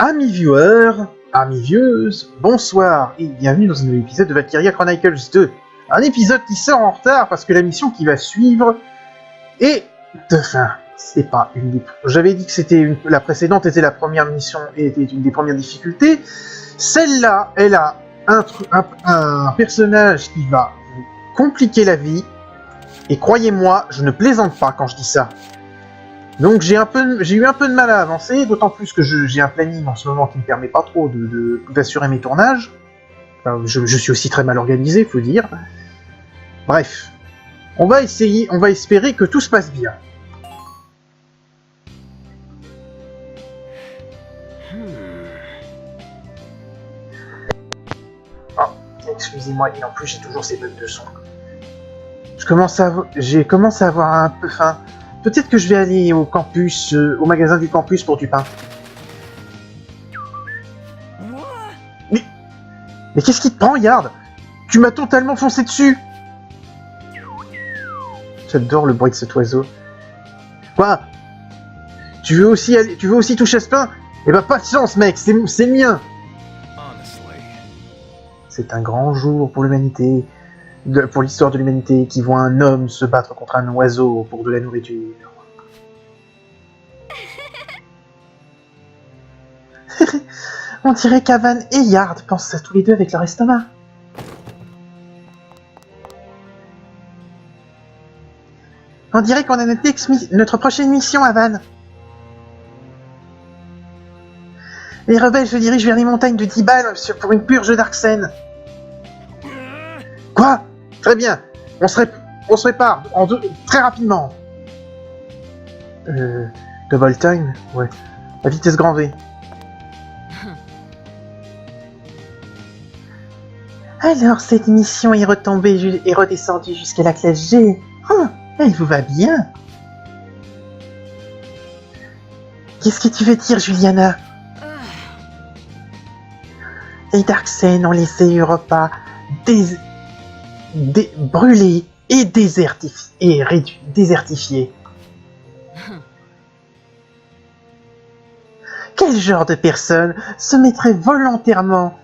Amis viewers, amis vieweuses, bonsoir et bienvenue dans un nouvel épisode de Valkyria Chronicles 2. Un épisode qui sort en retard parce que la mission qui va suivre est de fin. C'est pas une des... J'avais dit que c'était la précédente était la première mission et était une des premières difficultés. Celle-là, elle a un personnage qui va vous compliquer la vie. Et croyez-moi, je ne plaisante pas quand je dis ça. Donc j'ai eu un peu de mal à avancer, d'autant plus que j'ai un planning en ce moment qui ne me permet pas trop d'assurer mes tournages. Enfin, je suis aussi très mal organisé, faut dire. Bref, on va espérer que tout se passe bien. Oh, excusez-moi, et en plus j'ai toujours ces bugs de son. J'ai commencé à avoir un peu faim. Peut-être que je vais aller au campus, au magasin du campus pour du pain. Mais qu'est-ce qui te prend, Yard? Tu m'as totalement foncé dessus. J'adore le bruit de cet oiseau. Quoi? Tu veux aussi toucher à ce pain? Eh ben pas de chance, mec, c'est le mien. C'est un grand jour pour l'humanité. Pour l'histoire de l'humanité, qui voit un homme se battre contre un oiseau pour de la nourriture. On dirait qu'Avan et Yard pensent à tous les deux avec leur estomac. On dirait qu'on a notre prochaine mission, Avan. Les rebelles se dirigent vers les montagnes de Dibal pour une purge d'Arxen. Quoi? Très bien, on se prépare très rapidement. Double time? Ouais. À vitesse grand V. Alors, cette mission est retombée et redescendue jusqu'à la classe G. Oh, elle vous va bien. Qu'est-ce que tu veux dire, Juliana? Les Darksen ont laissé Europa brûlé et désertifié. Quel genre de personne se mettrait volontairement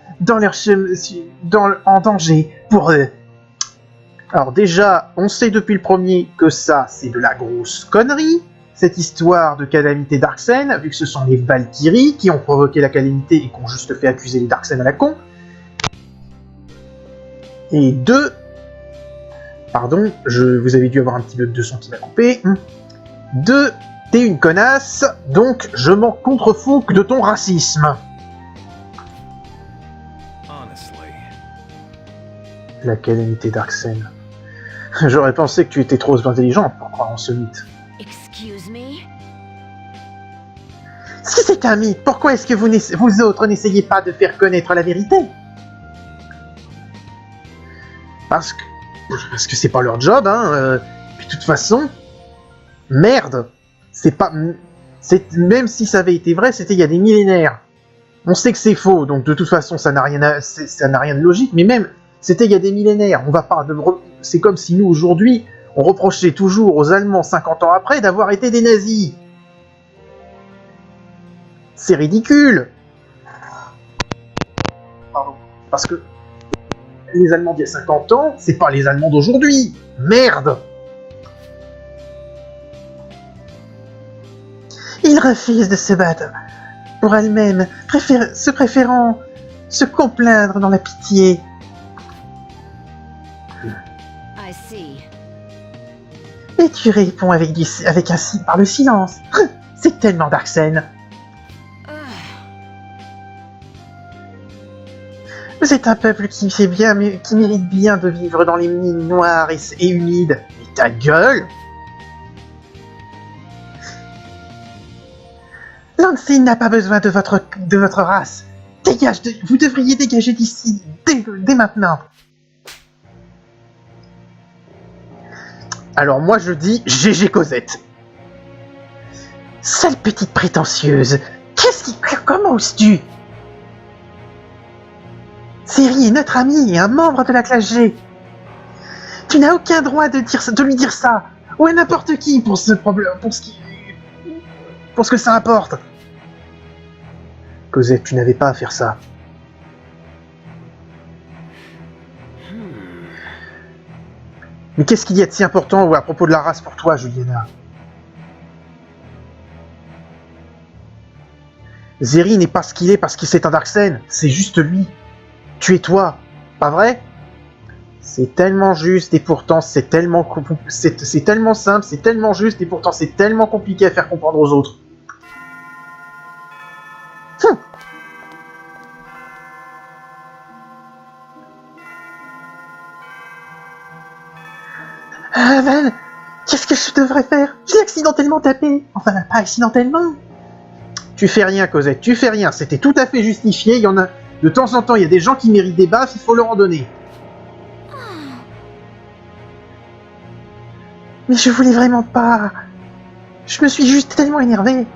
en danger pour eux? Alors déjà, on sait depuis le premier que ça, c'est de la grosse connerie, cette histoire de calamité Darksen, vu que ce sont les Valkyries qui ont provoqué la calamité et qui ont juste fait accuser les Darksen à la con. Et deux... Pardon, vous avez dû avoir un petit bug de son qui m'a coupé. 2. T'es une connasse, donc je m'en contrefous de ton racisme. La calamité Darksen. J'aurais pensé que tu étais trop intelligente pour croire en ce mythe. Excuse me? Si c'est un mythe, pourquoi est-ce que vous autres n'essayez pas de faire connaître la vérité? Parce que c'est pas leur job, hein. Puis de toute façon, merde, même si ça avait été vrai, c'était il y a des millénaires. On sait que c'est faux, donc de toute façon, ça n'a rien de logique. Mais même, c'était il y a des millénaires. On va pas. C'est comme si nous aujourd'hui, on reprochait toujours aux Allemands 50 ans après d'avoir été des nazis. C'est ridicule. Pardon. Parce que les Allemands d'il y a 50 ans, c'est pas les Allemands d'aujourd'hui. Merde! Ils refusent de se battre pour elles-mêmes, préférant se complaindre dans la pitié. I see. Et tu réponds par le silence. C'est tellement Darksen. Vous êtes un peuple qui mérite bien de vivre dans les mines noires et humides. Et ta gueule! Lansing n'a pas besoin de votre race. Vous devriez dégager d'ici dès maintenant. Alors moi je dis GG Cosette. Sale petite prétentieuse. Comment oses-tu? Siri est notre ami et un membre de la classe G. Tu n'as aucun droit de lui dire ça, ou à n'importe qui pour ce problème, pour ce que ça apporte. Cosette, tu n'avais pas à faire ça. Mais qu'est-ce qu'il y a de si important à propos de la race pour toi, Juliana? Zeri n'est pas ce qu'il est parce qu'il c'est un Darksen, c'est juste lui. Tu es toi, pas vrai? C'est tellement juste et pourtant c'est tellement c'est tellement simple, c'est tellement juste et pourtant c'est tellement compliqué à faire comprendre aux autres. Ah Van, qu'est-ce que je devrais faire? J'ai accidentellement tapé. Enfin, pas accidentellement. Tu fais rien, Cosette, tu fais rien. C'était tout à fait justifié. Il y en a de temps en temps, il y a des gens qui méritent des baffes, il faut leur en donner. Mais je voulais vraiment pas. Je me suis juste tellement énervé.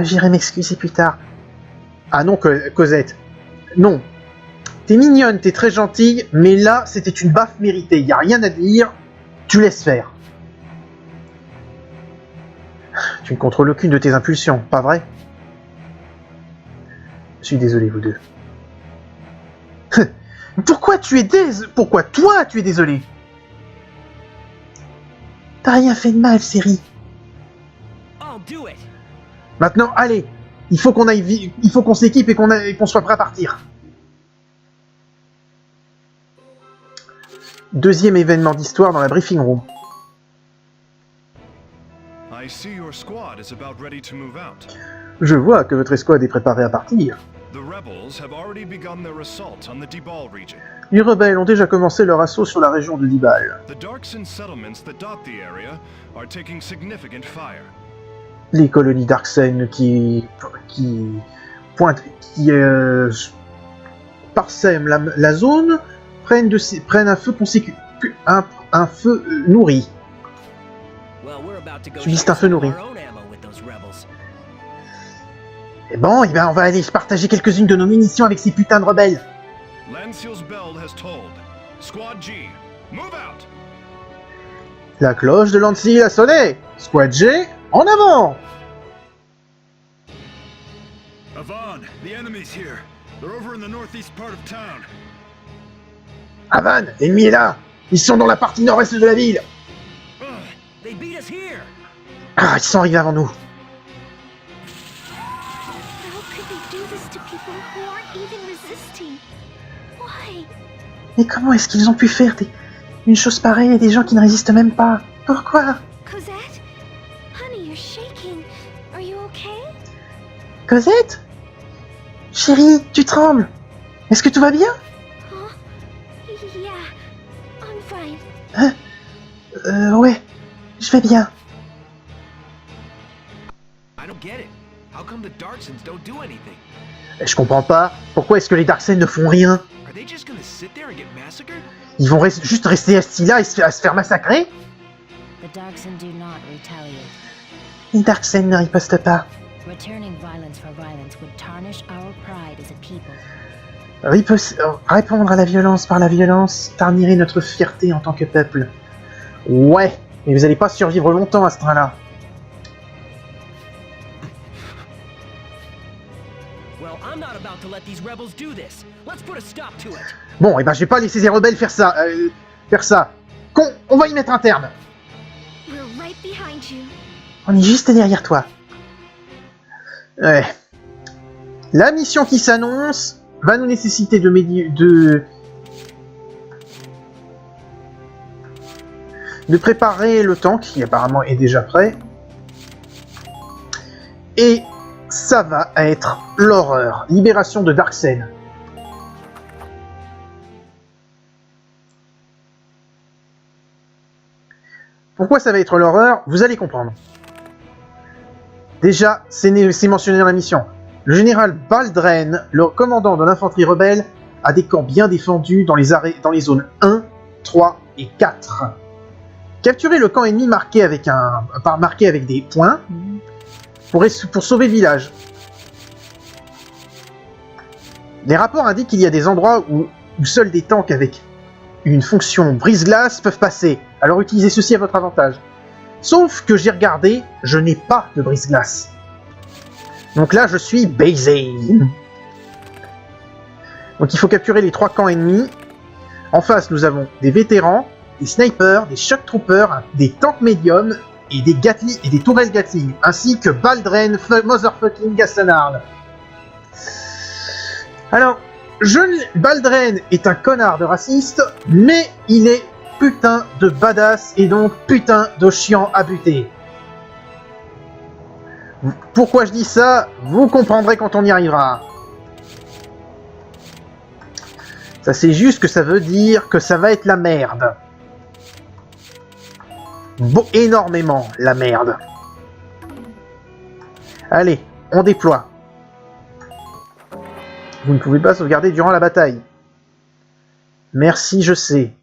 J'irai m'excuser plus tard. Ah non, Cosette. Non. T'es mignonne, t'es très gentille, mais là, c'était une baffe méritée. Y a rien à dire. Tu laisses faire. Tu ne contrôles aucune de tes impulsions, pas vrai? Je suis désolé, vous deux. Pourquoi toi, tu es désolé? T'as rien fait de mal, Zeri. Maintenant, allez. Il faut qu'on s'équipe et qu'on soit prêt à partir. Deuxième événement d'histoire dans la briefing room. Je vois que votre escouade est préparée à partir. Les rebelles ont déjà commencé leur assaut sur la région de Dibal. Les colonies Darksen qui parsèment la zone prennent un feu un feu nourri. Subissent un feu nourri. Et bon, on va aller partager quelques-unes de nos munitions avec ces putains de rebelles. La cloche de Lancey a sonné. Squad G, en avant! Avan, l'ennemi est là. Ils sont dans la partie nord-est de la ville. Ah, ils sont arrivés avant nous. Mais comment est-ce qu'ils ont pu faire une chose pareille à des gens qui ne résistent même pas? Pourquoi? Cosette? Honey, you're shaking. Are you okay? Cosette? Chérie, tu trembles. Est-ce que tout va bien? Yeah, I'm fine. Ouais, je vais bien. Je comprends pas. Pourquoi est-ce que les Darksen ne font rien? Ils vont juste rester assis là et se faire massacrer? Les Darksen ne ripostent pas. Répondre à la violence par la violence tarnirait notre fierté en tant que peuple. Ouais, mais vous allez pas survivre longtemps à ce train-là. Bon, et ben je vais pas laisser ces rebelles faire ça. On va y mettre un terme. On est juste derrière toi. Ouais. La mission qui s'annonce va nous nécessiter de préparer le tank, qui apparemment est déjà prêt. Et ça va être l'horreur. Libération de Darksen. Pourquoi ça va être l'horreur? Vous allez comprendre. Déjà, c'est mentionné dans la mission. Le général Baldren, le commandant de l'infanterie rebelle, a des camps bien défendus dans les zones 1, 3 et 4. Capturez le camp ennemi marqué avec des points pour sauver le village. Les rapports indiquent qu'il y a des endroits où seuls des tanks avec une fonction brise-glace peuvent passer, alors utilisez ceci à votre avantage. Sauf que j'ai regardé, je n'ai pas de brise-glace. Donc là, je suis baisé. Donc il faut capturer les 3 camps ennemis. En face, nous avons des vétérans, des snipers, des shock troopers, des tanks médiums et des Gatling et des tourelles Gatling, ainsi que Baldren Motherfucking Gassenarl. Alors, Baldren est un connard de raciste, mais il est putain de badass et donc putain de chiant à buter. Pourquoi je dis ça? Vous comprendrez quand on y arrivera. Ça c'est juste que ça veut dire que ça va être la merde. Bon, énormément la merde. Allez, on déploie. Vous ne pouvez pas sauvegarder durant la bataille. Merci, je sais.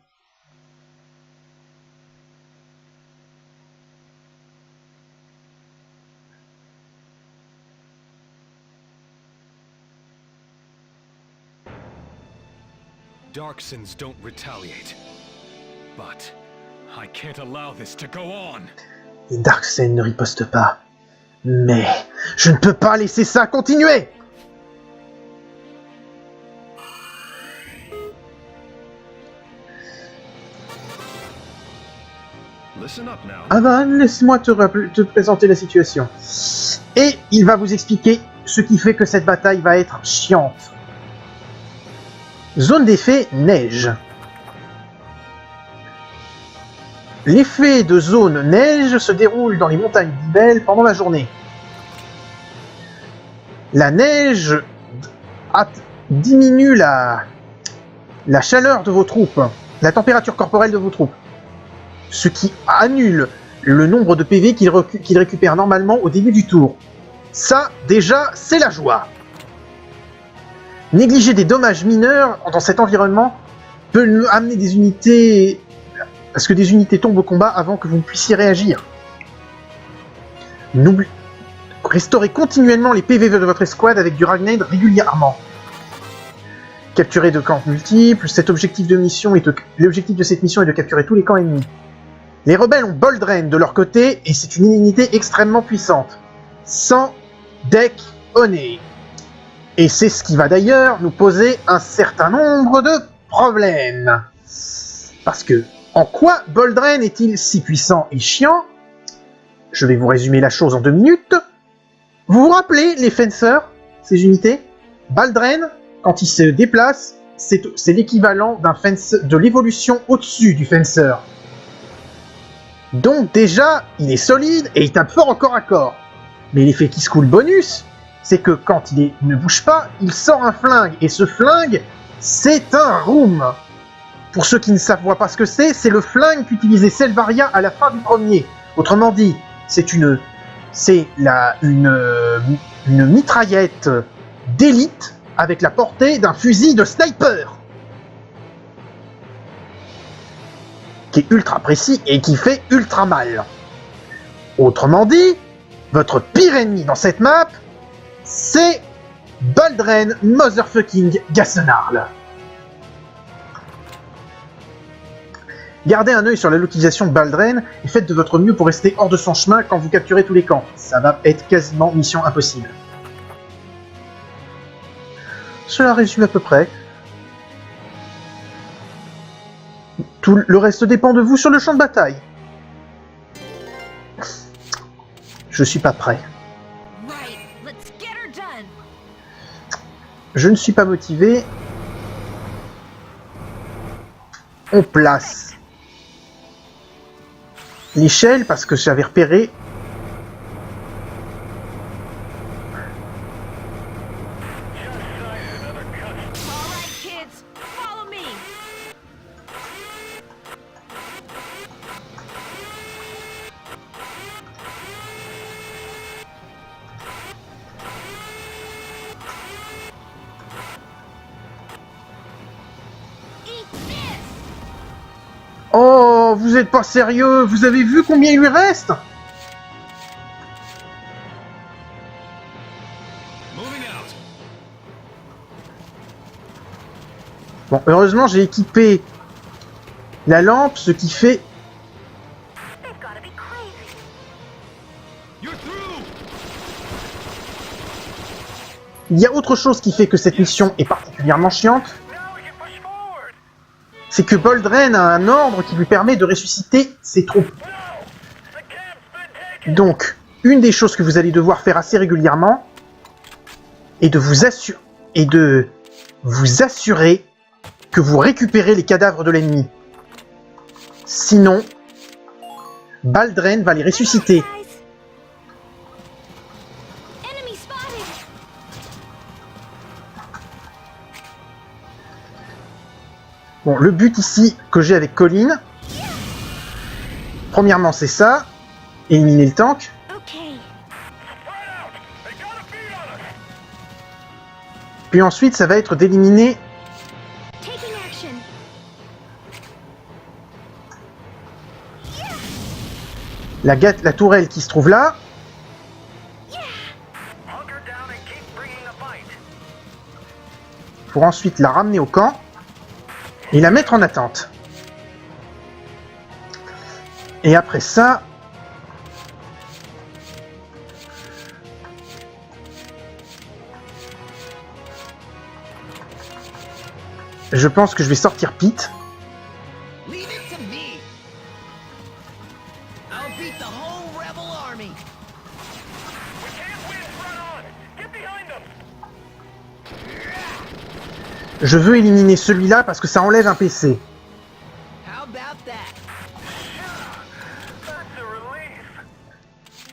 Darksons don't retaliate. But I can't allow this to go on. Les Darksens ne ripostent pas. Mais je ne peux pas laisser ça continuer. Avan, laisse-moi te présenter la situation. Et il va vous expliquer ce qui fait que cette bataille va être chiante. Zone d'effet neige. L'effet de zone neige se déroule dans les montagnes d'Ibel pendant la journée. La neige diminue la chaleur de vos troupes, la température corporelle de vos troupes, ce qui annule le nombre de PV qu'ils récupèrent normalement au début du tour. Ça, déjà, c'est la joie. Négliger des dommages mineurs dans cet environnement peut amener des unités... Parce que des unités tombent au combat avant que vous ne puissiez réagir. Restaurez continuellement les PV de votre escouade avec du Ragnade régulièrement. Capturer de camps multiples. L'objectif de cette mission est de capturer tous les camps ennemis. Les rebelles ont Baldren de leur côté et c'est une unité extrêmement puissante. Sans deck honné. Et c'est ce qui va d'ailleurs nous poser un certain nombre de problèmes. Parce que, en quoi Baldren est-il si puissant et chiant? Je vais vous résumer la chose en 2 minutes. Vous vous rappelez les Fencers, ces unités? Baldren, quand il se déplace, c'est l'équivalent de l'évolution au-dessus du Fencer. Donc déjà, il est solide et il tape fort au corps à corps. Mais l'effet qui se coule bonus, c'est que quand il ne bouge pas, il sort un flingue. Et ce flingue, c'est un room. Pour ceux qui ne savent pas ce que c'est le flingue qu'utilisait Selvaria à la fin du premier. Autrement dit, c'est une mitraillette d'élite avec la portée d'un fusil de sniper. Qui est ultra précis et qui fait ultra mal. Autrement dit, votre pire ennemi dans cette map, c'est Baldren Motherfucking Gassenarl. Gardez un œil sur la localisation de Baldren et faites de votre mieux pour rester hors de son chemin quand vous capturez tous les camps. Ça va être quasiment mission impossible. Cela résume à peu près. Tout le reste dépend de vous sur le champ de bataille. Je suis pas prêt. Je ne suis pas motivé. On place l'échelle parce que j'avais repéré Oh, vous êtes pas sérieux? Vous avez vu combien il lui reste? Bon, heureusement, j'ai équipé la lampe, ce qui fait... Il y a autre chose qui fait que cette mission est particulièrement chiante. C'est que Boldren a un ordre qui lui permet de ressusciter ses troupes. Donc, une des choses que vous allez devoir faire assez régulièrement est de vous assurer que vous récupérez les cadavres de l'ennemi. Sinon, Baldren va les ressusciter. Enemy spotted. Bon, le but ici que j'ai avec Colin, premièrement c'est ça, éliminer le tank. Okay. Puis ensuite ça va être d'éliminer Taking action. la tourelle qui se trouve là. Pour ensuite la ramener au camp et la mettre en attente. Et après ça, je pense que je vais sortir Pete. Leave it to me. I'll beat the whole rebel army. We can't win, run on! Get behind them! Je veux éliminer celui-là parce que ça enlève un PC. How about that? That's a relief!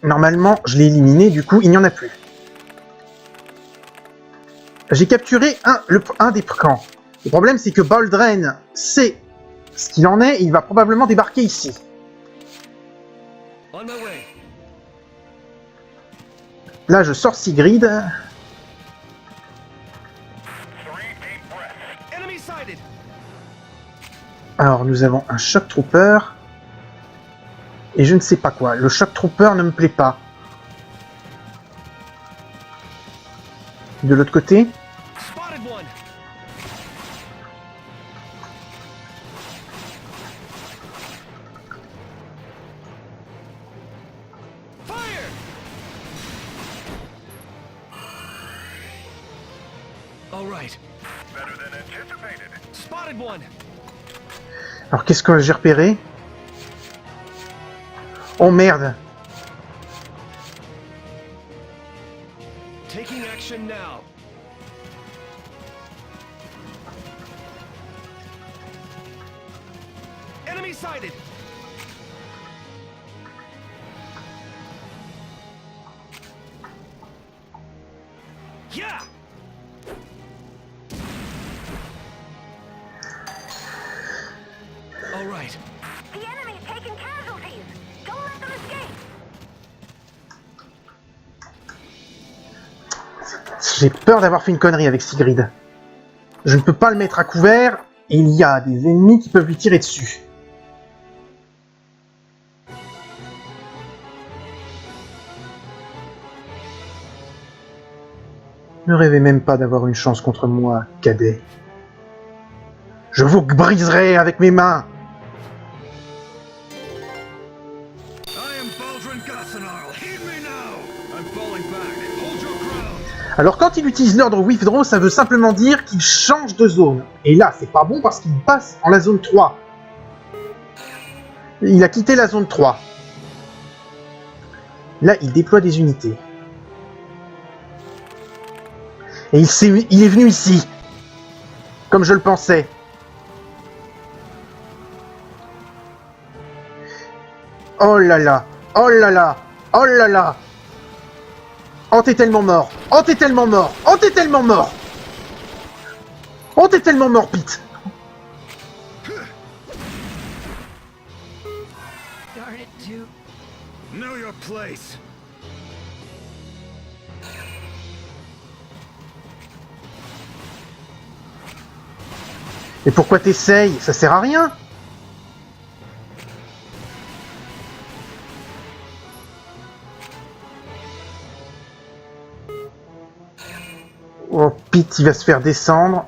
Normalement, je l'ai éliminé, du coup, il n'y en a plus. J'ai capturé un des camps. Le problème, c'est que Boldren sait ce qu'il en est et il va probablement débarquer ici. On my way. Là, je sors Sigrid. Enemy sighted! Alors, nous avons un Shock Trooper. Et je ne sais pas quoi. Le Shock Trooper ne me plaît pas. De l'autre côté, Spotted one! Fire! All right. Better than anticipated. Spotted one! alors qu'est-ce que j'ai repéré? Oh merde! Taking action now. Enemy sighted! Yeah! All right. The enemy's taking casualties. Don't let them escape. J'ai peur d'avoir fait une connerie avec Sigrid. Je ne peux pas le mettre à couvert et il y a des ennemis qui peuvent lui tirer dessus. Ne rêvez même pas d'avoir une chance contre moi, cadet. Je vous briserai avec mes mains. I am Baldrin Gathanarl. Heed me now. I'm falling back. Hold your ground. Alors quand il utilise l'ordre Withdraw, ça veut simplement dire qu'il change de zone. Et là, c'est pas bon parce qu'il passe en la zone 3. Il a quitté la zone 3. Là, il déploie des unités. Et il est venu ici. Comme je le pensais. Oh là là. Oh là là. Oh là là. Oh, t'es tellement mort. Oh, t'es tellement mort. Oh, t'es tellement mort. Oh, t'es tellement mort, Pete. Darn it, too. Know your place. Et pourquoi t'essayes? Ça sert à rien. Oh, Pete, il va se faire descendre.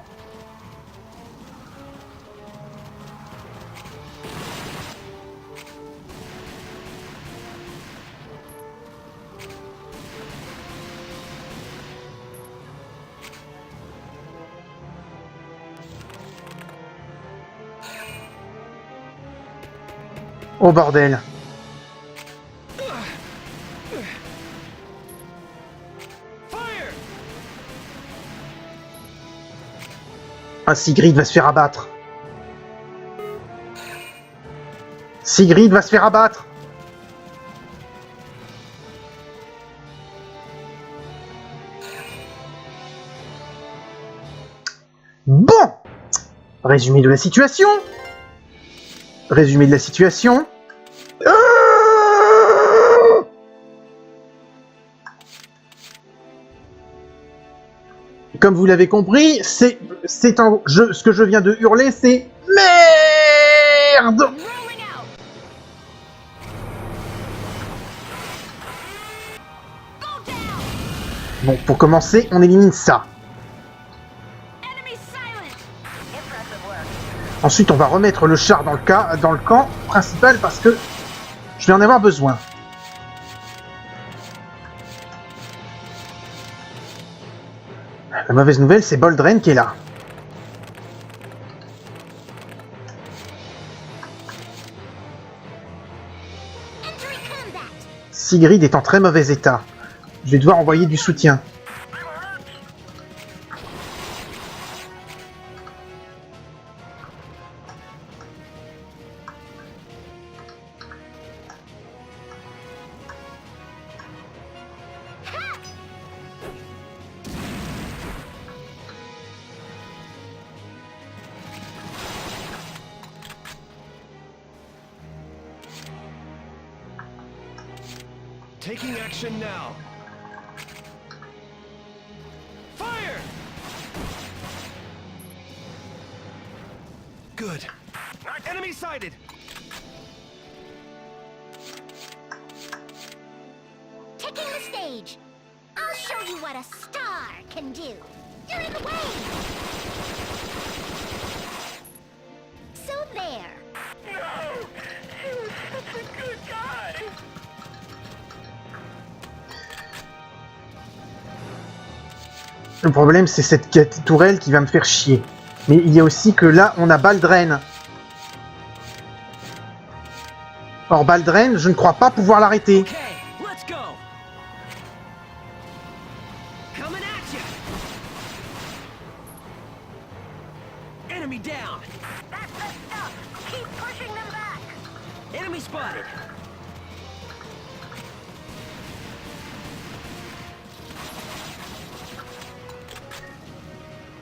Oh bordel. Fire! Ah, Sigrid va se faire abattre. Sigrid va se faire abattre. Bon. Résumé de la situation. Résumé de la situation. Comme vous l'avez compris, c'est un jeu. Ce que je viens de hurler, c'est merde. Rolling out. Go down. Bon, pour commencer, on élimine ça. Enemy silent. Impressive work. Ensuite, on va remettre le char dans le camp principal parce que je vais en avoir besoin. La mauvaise nouvelle, c'est Boldren qui est là. Entering combat. Sigrid est en très mauvais état. Je vais devoir envoyer du soutien. Taking action now. Fire! Good. Enemy sighted. Taking the stage. I'll show you what a star can do. You're in the way. So there. No! He was such a good guy. Le problème, c'est cette tourelle qui va me faire chier. Mais il y a aussi que là, on a Baldren. Or, Baldren, je ne crois pas pouvoir l'arrêter. Okay, let's go. Coming at you. Enemy down. That's the stuff. Keep pushing them back. Enemy spotted.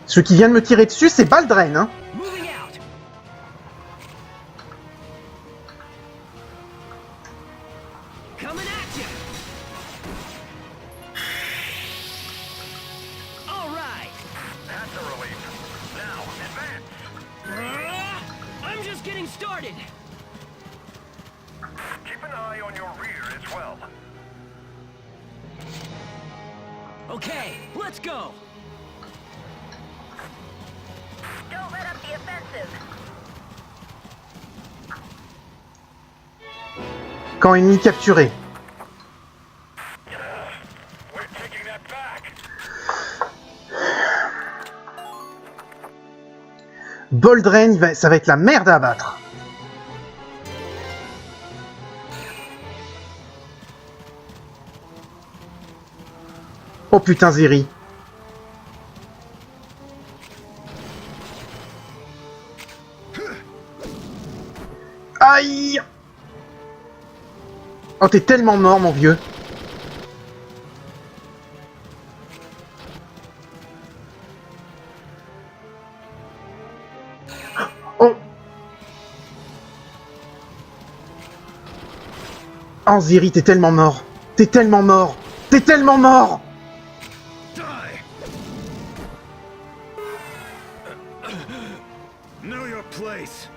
Ce qui vient de me tirer dessus, c'est Baldren, hein. Moving out. Coming at you. All right. That's a relief. Now, advance. I'm just getting started. Keep an eye on your rear as well. Okay, let's go. Don't let up the offensive. Camp ennemi capturé. We're taking that back. Boldren, ça va être la merde à abattre. Oh putain, Zeri. Aïe! Oh, t'es tellement mort, mon vieux. Oh! Oh, Zeri, t'es tellement mort. T'es tellement mort. T'es tellement mort! Die. Know your place.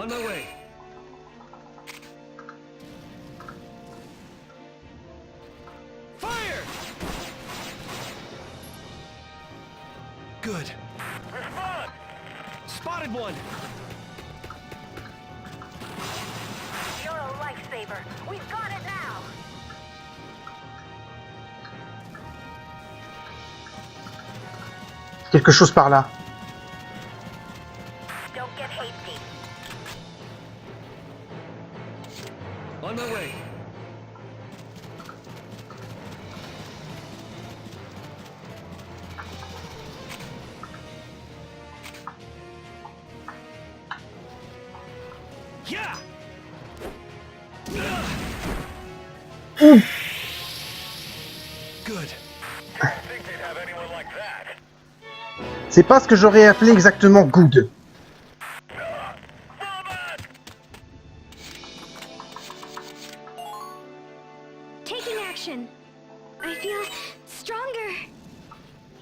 On my way. Fire! Good. Respond! Spotted one. You're a lifesaver. We've got it now. Quelque chose par là. Don't get hasty. On my way. Yeah! Good. C'est pas ce que j'aurais appelé exactement good. Taking action. I feel stronger.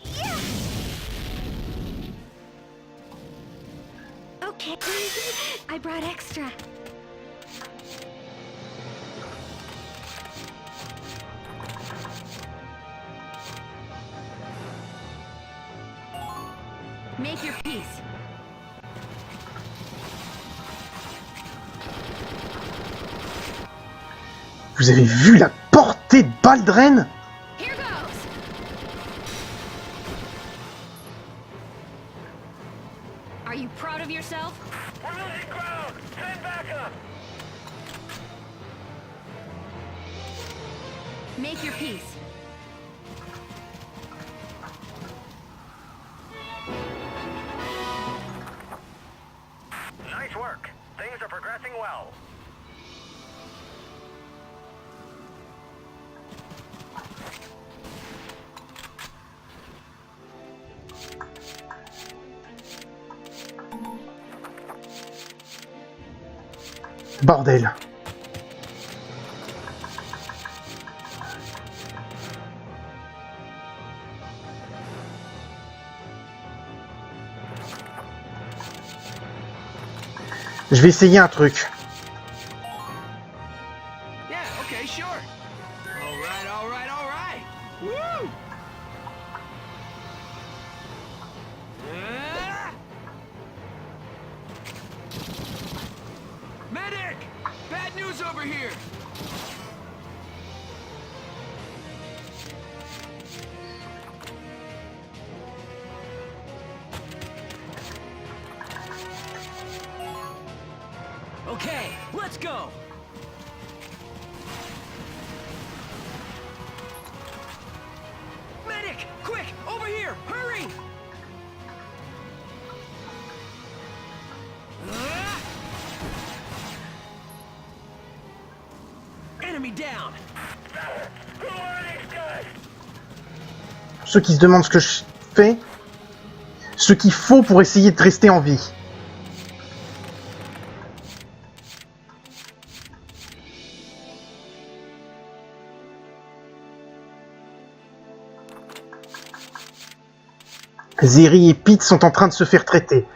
Yeah. Okay. I brought extra. Make your peace. Vous avez vu la portée de Baldren? Here goes. Are you proud of yourself? We're losing ground! Send backup! Make your peace. Nice work. Things are progressing well. Bordel. Je vais essayer un truc. Yeah, okay, sure. All right, all right, all right. Woo! Ah! Medic! Bad news over here. Okay, let's go. Medic, quick, over here, hurry! Ah! Enemy down. Who are these guys? Ceux qui se demandent ce que je fais, ce qu'il faut pour essayer de rester en vie. Zeri et Pete sont en train de se faire traiter.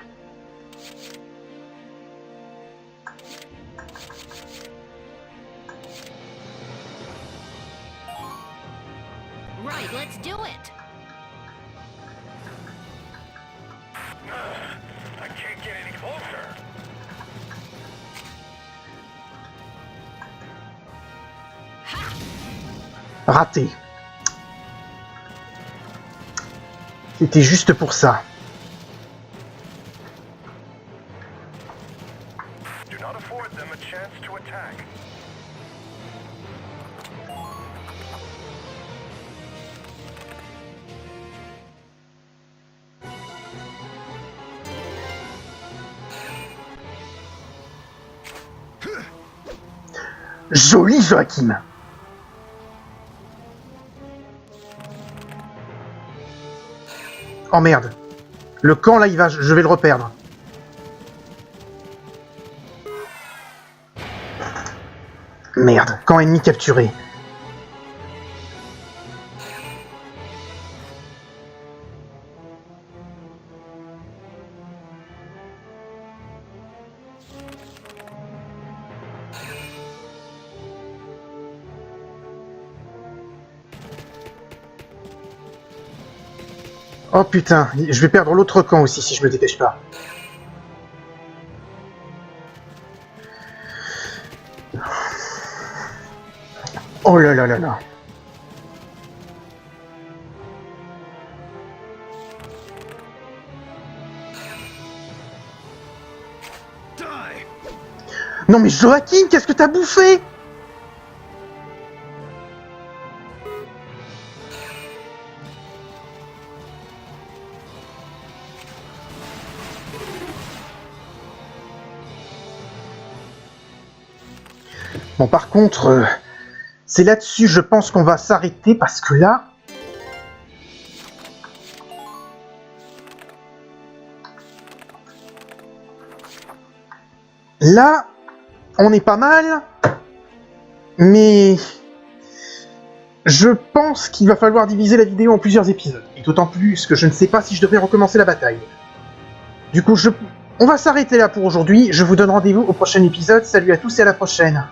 Right, let's do it. I can't get any closer. Raté. C'était juste pour ça. Do not afford them a chance to attack. Joli Joachim. Oh merde. Le camp là, je vais le reperdre. Merde, camp ennemi capturé. Oh putain, je vais perdre l'autre camp aussi si je me dépêche pas. Oh là là là là. Die! Non mais Joaquin, qu'est-ce que t'as bouffé? Bon, par contre, c'est là-dessus, je pense qu'on va s'arrêter parce que là... Là, on est pas mal, mais... Je pense qu'il va falloir diviser la vidéo en plusieurs épisodes. Et d'autant plus que je ne sais pas si je devrais recommencer la bataille. Du coup, on va s'arrêter là pour aujourd'hui. Je vous donne rendez-vous au prochain épisode. Salut à tous et à la prochaine.